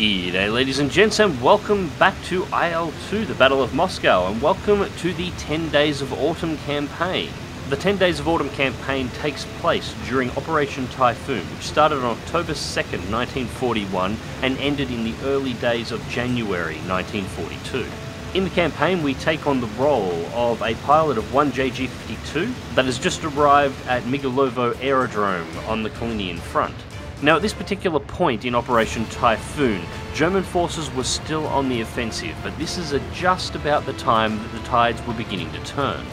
G'day ladies and gents, and welcome back to IL-2, the Battle of Moscow, and welcome to the 10 Days of Autumn campaign. The 10 Days of Autumn campaign takes place during Operation Typhoon, which started on October 2nd, 1941 and ended in the early days of January 1942. In the campaign, we take on the role of a pilot of one JG-52 that has just arrived at Migalovo Aerodrome on the Kalinin front. Now, at this particular point in Operation Typhoon, German forces were still on the offensive, but this is at just about the time that the tides were beginning to turn.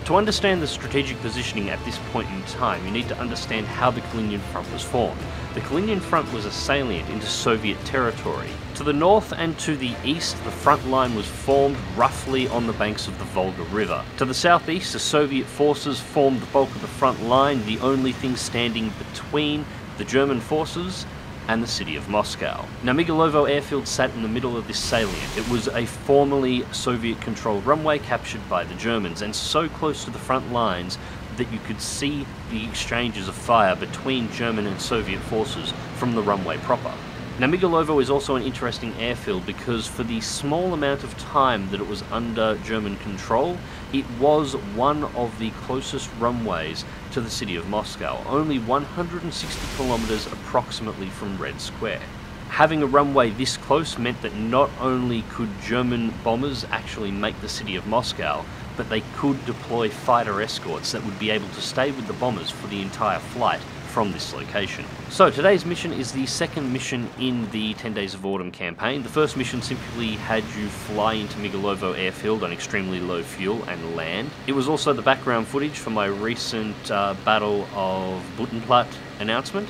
To understand the strategic positioning at this point in time, you need to understand how the Kalinin front was formed. The Kalinin front was a salient into Soviet territory. To the north and to the east, the front line was formed roughly on the banks of the Volga River. To the southeast, the Soviet forces formed the bulk of the front line, the only thing standing between the German forces and the city of Moscow. Now, Migalovo airfield sat in the middle of this salient. It was a formerly Soviet-controlled runway captured by the Germans, and so close to the front lines that you could see the exchanges of fire between German and Soviet forces from the runway proper. Now, Migalovo is also an interesting airfield because for the small amount of time that it was under German control, it was one of the closest runways to the city of Moscow, only 160 kilometers approximately from Red Square. Having a runway this close meant that not only could German bombers actually make the city of Moscow, but they could deploy fighter escorts that would be able to stay with the bombers for the entire flight from this location. So today's mission is the second mission in the 10 Days of Autumn campaign. The first mission simply had you fly into Migalovo airfield on extremely low fuel and land. It was also the background footage for my recent Battle of Butenplatte announcement.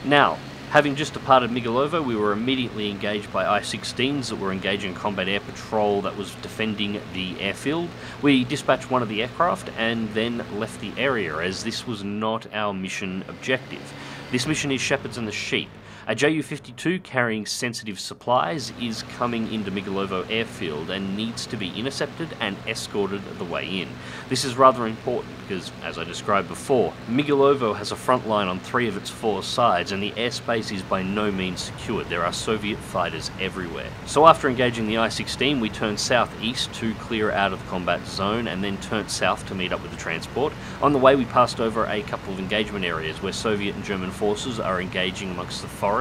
Now, having just departed Migalovo, we were immediately engaged by I-16s that were engaging combat air patrol that was defending the airfield. We dispatched one of the aircraft and then left the area, as this was not our mission objective. This mission is Shepherds and the Sheep. A Ju-52 carrying sensitive supplies is coming into Migalovo airfield and needs to be intercepted and escorted the way in. This is rather important because, as I described before, Migalovo has a front line on 3 of its 4 sides and the airspace is by no means secured. There are Soviet fighters everywhere. So after engaging the I-16, we turned southeast to clear out of the combat zone and then turned south to meet up with the transport. On the way, we passed over a couple of engagement areas where Soviet and German forces are engaging amongst the forests.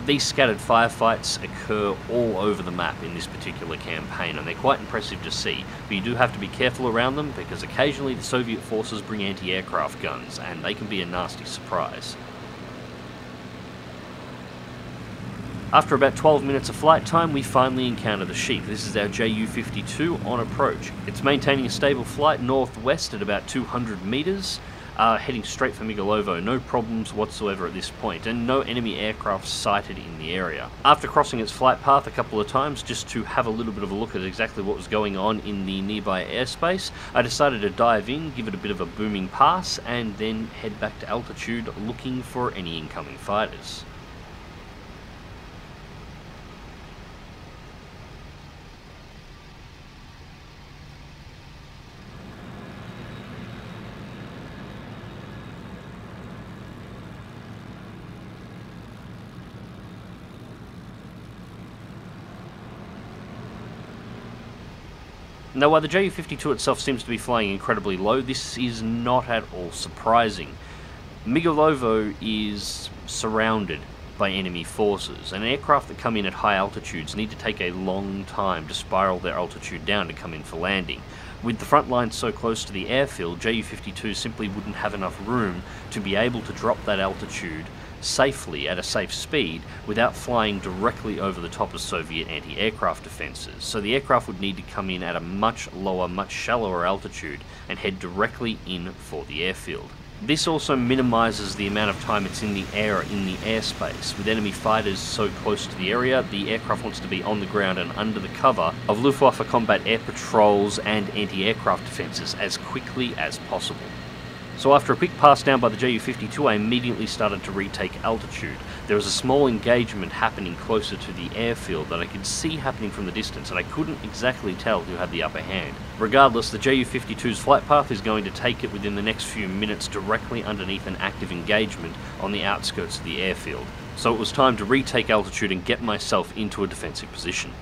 These scattered firefights occur all over the map in this particular campaign, and they're quite impressive to see, but you do have to be careful around them because occasionally the Soviet forces bring anti-aircraft guns, and they can be a nasty surprise. After about 12 minutes of flight time, we finally encounter the Sheep. This is our Ju-52 on approach. It's maintaining a stable flight northwest at about 200 meters. Heading straight for Migalovo, no problems whatsoever at this point, and no enemy aircraft sighted in the area. After crossing its flight path a couple of times just to have a little bit of a look at exactly what was going on in the nearby airspace, I decided to dive in, give it a bit of a booming pass, and then head back to altitude looking for any incoming fighters. Now, while the Ju-52 itself seems to be flying incredibly low, this is not at all surprising. Migalovo is surrounded by enemy forces, and aircraft that come in at high altitudes need to take a long time to spiral their altitude down to come in for landing. With the front line so close to the airfield, Ju-52 simply wouldn't have enough room to be able to drop that altitude safely at a safe speed without flying directly over the top of Soviet anti-aircraft defenses. So the aircraft would need to come in at a much lower, much shallower altitude and head directly in for the airfield. This also minimizes the amount of time it's in the air, in the airspace. With enemy fighters so close to the area, the aircraft wants to be on the ground and under the cover of Luftwaffe combat air patrols and anti-aircraft defenses as quickly as possible. So after a quick pass down by the Ju-52, I immediately started to retake altitude. there was a small engagement happening closer to the airfield that I could see happening from the distance, and I couldn't exactly tell who had the upper hand. Regardless, the Ju-52's flight path is going to take it within the next few minutes directly underneath an active engagement on the outskirts of the airfield. So it was time to retake altitude and get myself into a defensive position.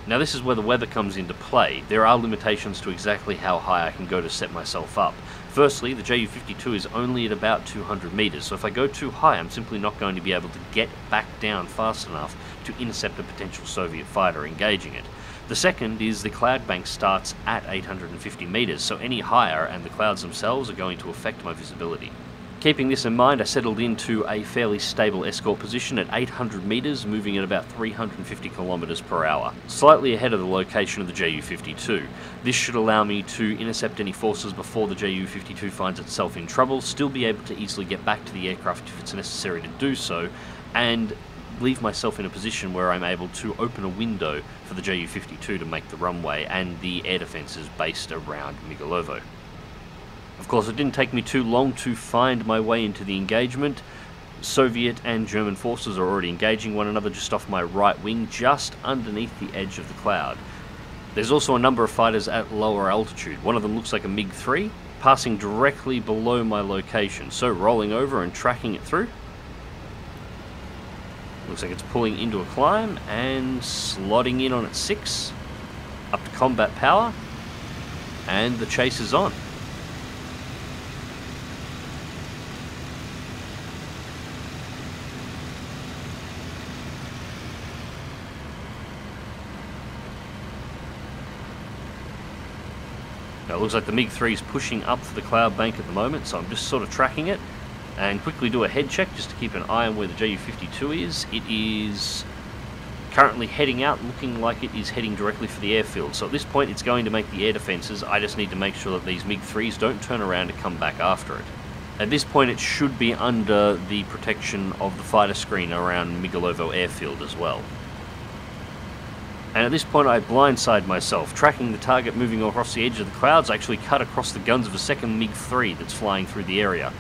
Now this is where the weather comes into play. There are limitations to exactly how high I can go to set myself up. Firstly, the Ju-52 is only at about 200 meters, so if I go too high, I'm simply not going to be able to get back down fast enough to intercept a potential Soviet fighter engaging it. The second is the cloud bank starts at 850 meters, so any higher and the clouds themselves are going to affect my visibility. Keeping this in mind, I settled into a fairly stable escort position at 800 meters, moving at about 350 kilometers per hour, slightly ahead of the location of the Ju-52. This should allow me to intercept any forces before the Ju-52 finds itself in trouble, still be able to easily get back to the aircraft if it's necessary to do so, and leave myself in a position where I'm able to open a window for the Ju-52 to make the runway and the air defences based around Migalovo. Of course, it didn't take me too long to find my way into the engagement. Soviet and German forces are already engaging one another just off my right wing, just underneath the edge of the cloud. There's also a number of fighters at lower altitude. One of them looks like a MiG-3, passing directly below my location, so rolling over and tracking it through. Looks like it's pulling into a climb and slotting in on its 6, up to combat power, and the chase is on. Now it looks like the MiG-3 is pushing up for the cloud bank at the moment, so I'm just sort of tracking it and quickly do a head check just to keep an eye on where the Ju-52 is. It is currently heading out, looking like it is heading directly for the airfield. So at this point it's going to make the air defences. I just need to make sure that these MiG-3s don't turn around and come back after it. At this point it should be under the protection of the fighter screen around Migalovo airfield as well. And at this point I blindside myself, tracking the target moving across the edge of the clouds. I actually cut across the guns of a second MiG-3 that's flying through the area.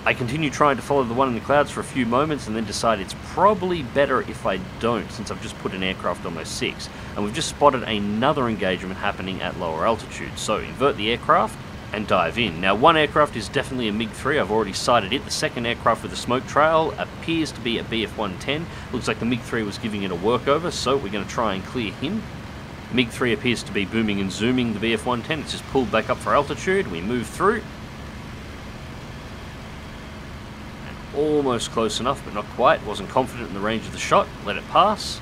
I continue trying to follow the one in the clouds for a few moments and then decide it's probably better if I don't, since I've just put an aircraft on my 6. And we've just spotted another engagement happening at lower altitude, so invert the aircraft and dive in. Now one aircraft is definitely a MiG-3, I've already sighted it. The second aircraft with a smoke trail appears to be a Bf-110. Looks like the MiG-3 was giving it a workover, so we're going to try and clear him. MiG-3 appears to be booming and zooming the Bf-110. It's just pulled back up for altitude. We move through. And almost close enough, but not quite. Wasn't confident in the range of the shot. Let it pass.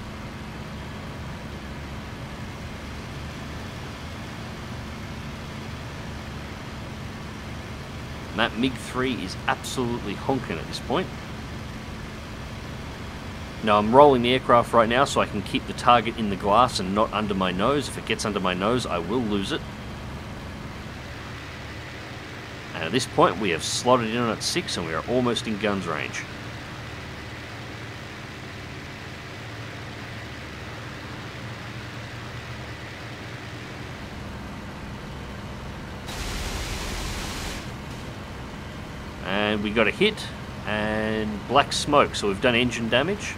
That MiG-3 is absolutely honking at this point. Now I'm rolling the aircraft right now so I can keep the target in the glass and not under my nose. If it gets under my nose, I will lose it. And at this point we have slotted in on at 6 and we are almost in guns range. And we got a hit and black smoke, so we've done engine damage.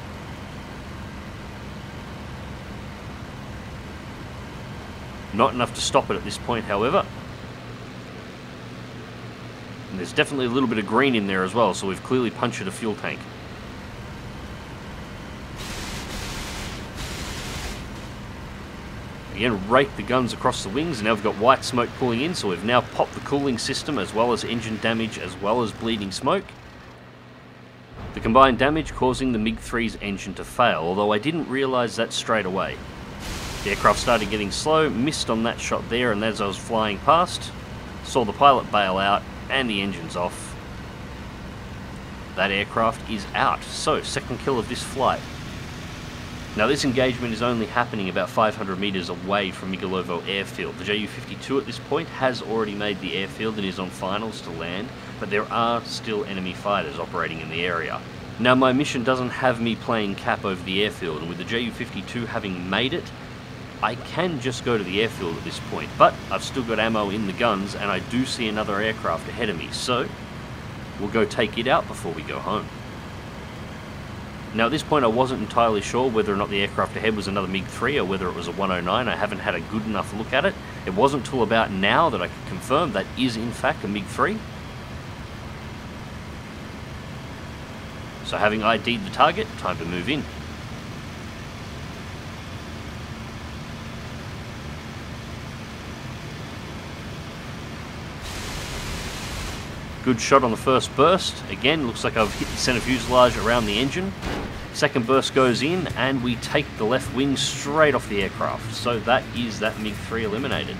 Not enough to stop it at this point, however. And there's definitely a little bit of green in there as well, so we've clearly punctured a fuel tank. Again, rake the guns across the wings, and now we've got white smoke pulling in, so we've now popped the cooling system as well as engine damage as well as bleeding smoke. The combined damage causing the MiG-3's engine to fail, although I didn't realise that straight away. The aircraft started getting slow, missed on that shot there, and as I was flying past, saw the pilot bail out and the engine's off. That aircraft is out, so second kill of this flight. Now this engagement is only happening about 500 meters away from Migalovo airfield. The Ju-52 at this point has already made the airfield and is on finals to land, but there are still enemy fighters operating in the area. Now my mission doesn't have me playing cap over the airfield, and with the Ju-52 having made it, I can just go to the airfield at this point, but I've still got ammo in the guns and I do see another aircraft ahead of me, so we'll go take it out before we go home. Now at this point I wasn't entirely sure whether or not the aircraft ahead was another MiG-3 or whether it was a 109. I haven't had a good enough look at it. It wasn't until about now that I could confirm that is in fact a MiG-3. So having ID'd the target, time to move in. Good shot on the first burst. Again, looks like I've hit the center fuselage around the engine. Second burst goes in and we take the left wing straight off the aircraft. So that is that MiG-3 eliminated.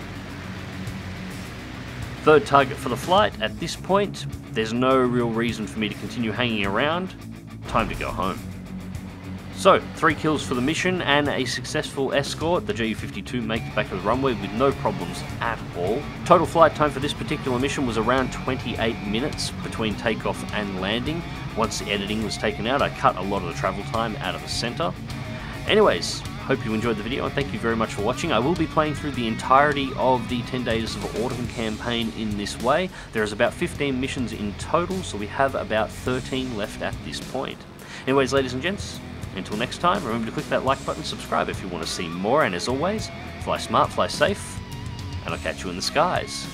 Third target for the flight. At this point, there's no real reason for me to continue hanging around. Time to go home. So, 3 kills for the mission and a successful escort. The Ju-52 makes it back to the runway with no problems at all. Total flight time for this particular mission was around 28 minutes between takeoff and landing. Once the editing was taken out, I cut a lot of the travel time out of the center. Anyways, hope you enjoyed the video and thank you very much for watching. I will be playing through the entirety of the 10 Days of Autumn campaign in this way. There is about 15 missions in total, so we have about 13 left at this point. Anyways, ladies and gents, until next time, remember to click that like button, subscribe if you want to see more, and as always, fly smart, fly safe, and I'll catch you in the skies.